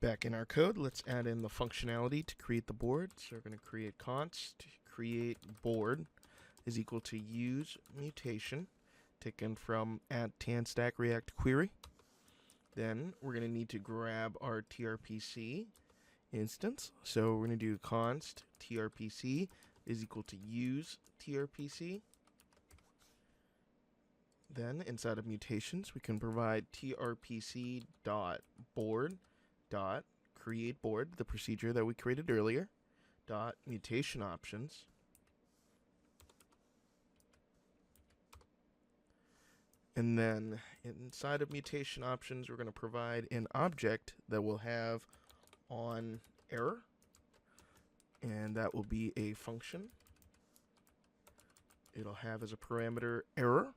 Back in our code, let's add in the functionality to create the board. So we're going to create const create board is equal to use mutation taken from @Tanstack React Query. Then we're going to need to grab our tRPC instance. So we're going to do const tRPC is equal to use tRPC. Then inside of mutations, we can provide tRPC dot board dot create board, the procedure that we created earlier, dot mutation options. And then inside of mutation options, we're going to provide an object that will have on error, and that will be a function. It'll have as a parameter error.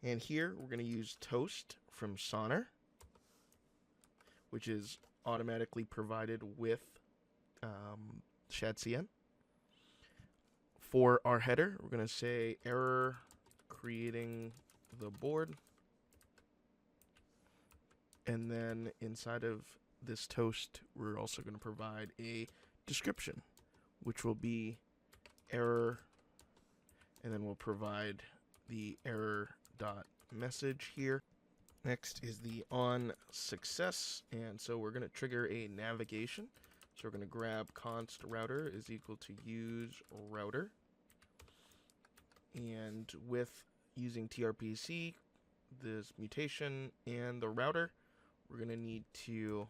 And here we're going to use toast from Sonner, which is automatically provided with ShadCN. For our header, we're going to say error creating the board. And then inside of this toast, we're also going to provide a description, which will be error, and then we'll provide the error dot message here. Next is the on success, and so we're going to trigger a navigation. So we're going to grab const router is equal to use router, and with using tRPC, this mutation, and the router, we're going to need to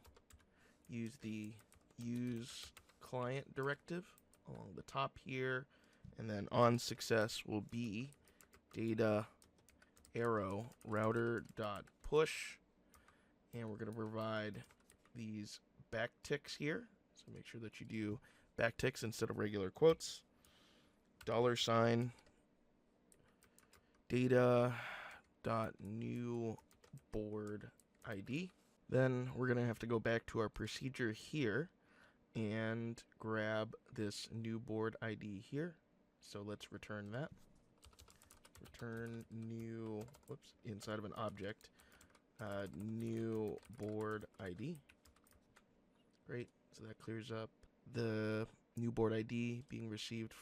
use the use client directive along the top here, and then on success will be data arrow router dot push, and we're going to provide these backticks here. So make sure that you do backticks instead of regular quotes. $, data dot new board ID. Then we're going to have to go back to our procedure here and grab this new board ID here. So let's return that. Return new, inside of an object, new board ID. Great, so that clears up the new board ID being received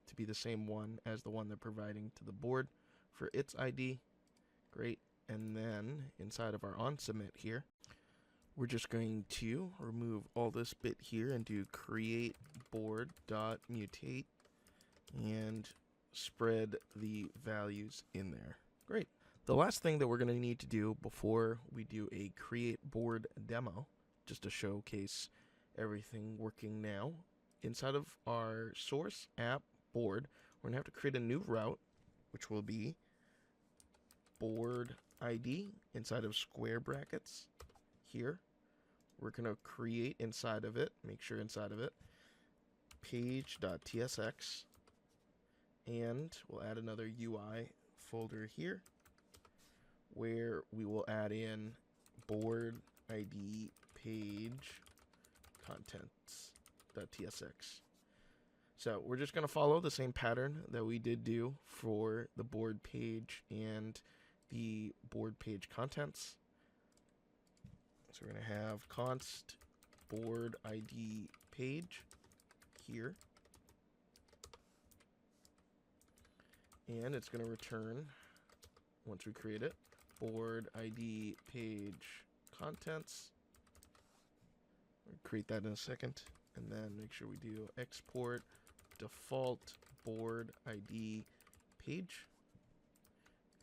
to be the same one as the one they're providing to the board for its ID. Great, and then inside of our on submit here, we're just going to remove all this bit here and do create board dot mutate and spread the values in there. Great. The last thing that we're going to need to do before we do a create board demo, just to showcase everything working now, inside of our source app board, we're going to have to create a new route, which will be board ID inside of square brackets here. We're going to create inside of it, make sure inside of it, page.tsx, and we'll add another UI folder here where we will add in board ID page contents.tsx. So we're just going to follow the same pattern that we did do for the board page and the board page contents. So we're going to have const board ID page here. And it's going to return, once we create it, board ID page contents. We'll create that in a second. And then make sure we do export default board ID page.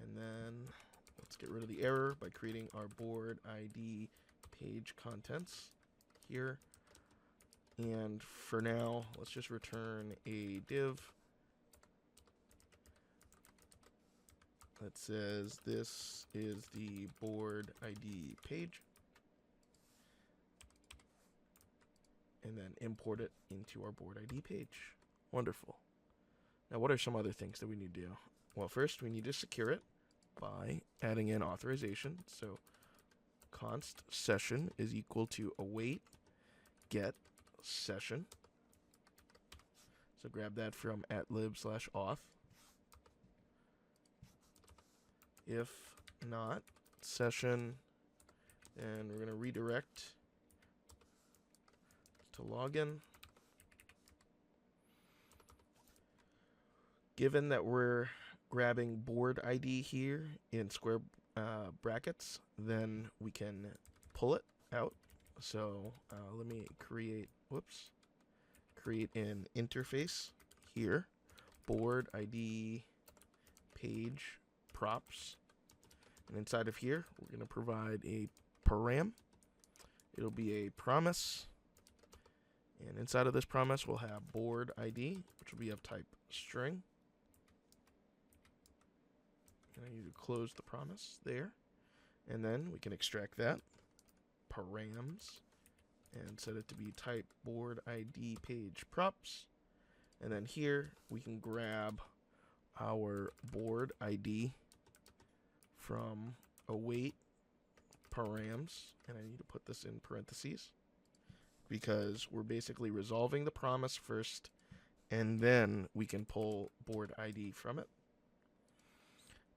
And then let's get rid of the error by creating our board ID page contents here. And for now, let's just return a div that says this is the board ID page, and then import it into our board ID page. Wonderful. Now, what are some other things that we need to do? Well, first, we need to secure it by adding in authorization. So const session is equal to await get session. So grab that from @lib/auth. If not session, and we're going to redirect to login. Given that we're grabbing board ID here in square brackets, then we can pull it out. So let me create an interface here, board ID page props. And inside of here, we're going to provide a param. It'll be a promise. And inside of this promise, we'll have board ID, which will be of type string. And I need to close the promise there. And then we can extract that, params, and set it to be type board ID page props. And then here, we can grab our board ID from await params, and I need to put this in parentheses because we're basically resolving the promise first, and then we can pull board ID from it.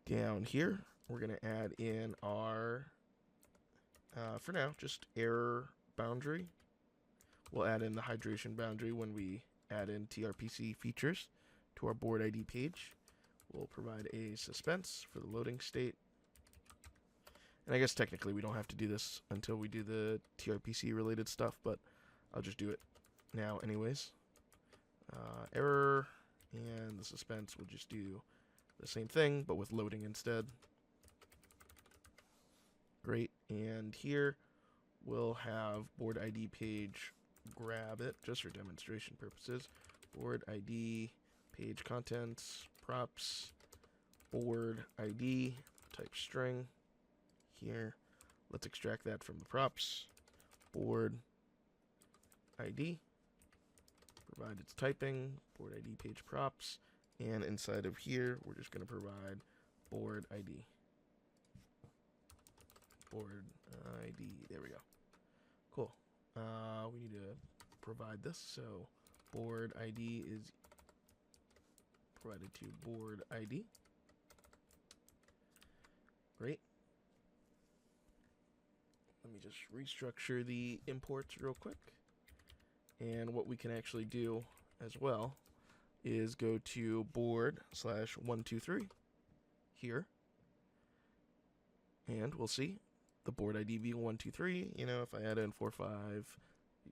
Down here, we're going to add in our, for now, just error boundary. We'll add in the hydration boundary when we add in tRPC features to our board ID page. We'll provide a suspense for the loading state. And I guess technically we don't have to do this until we do the tRPC related stuff, but I'll just do it now anyways. Error, and the suspense will just do the same thing, but with loading instead. Great, and here we'll have board ID page grab it, just for demonstration purposes. Board ID, page contents, props, board ID, type string. Here, let's extract that from the props. Board ID, provide its typing, board ID page props, and inside of here, we're just going to provide board ID. Board ID, there we go. Cool. We need to provide this, so board ID is provided to board ID. Great. Let me just restructure the imports real quick. And what we can actually do as well is go to board/123 here. And we'll see the board ID being 123. You know, if I add in 45,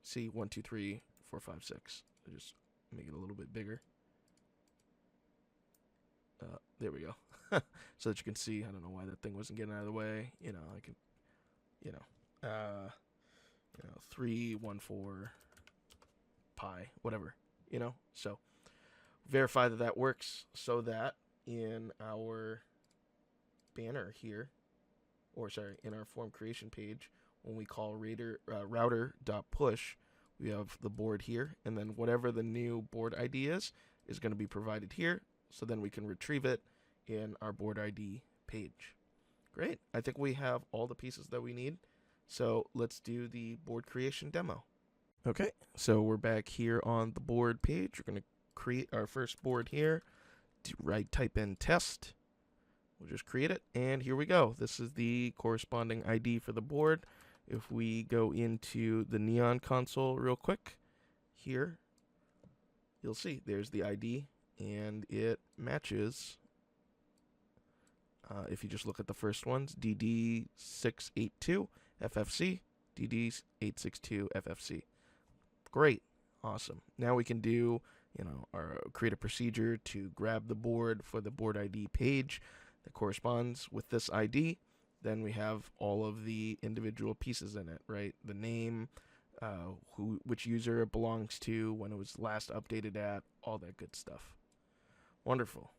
see 123, 456. I just make it a little bit bigger. There we go. So that you can see. I don't know why that thing wasn't getting out of the way. You know, I can, 314 pi, whatever. You know, so verify that that works, so that in our banner here, or sorry, in our form creation page, when we call router.push, we have the board here, and then whatever the new board ID is going to be provided here, so then we can retrieve it in our board ID page. Great. I think we have all the pieces that we need, so let's do the board creation demo. Okay, so we're back here on the board page. We're going to create our first board here. Type in test. We'll just create it, and here we go. This is the corresponding ID for the board. If we go into the Neon console real quick, here, you'll see there's the ID, and it matches. If you just look at the first ones, DD682 FFC, DD862 FFC. Great, awesome. Now we can do, create a procedure to grab the board for the board ID page that corresponds with this ID. Then we have all of the individual pieces in it, right? The name, which user it belongs to, when it was last updated at, all that good stuff. Wonderful.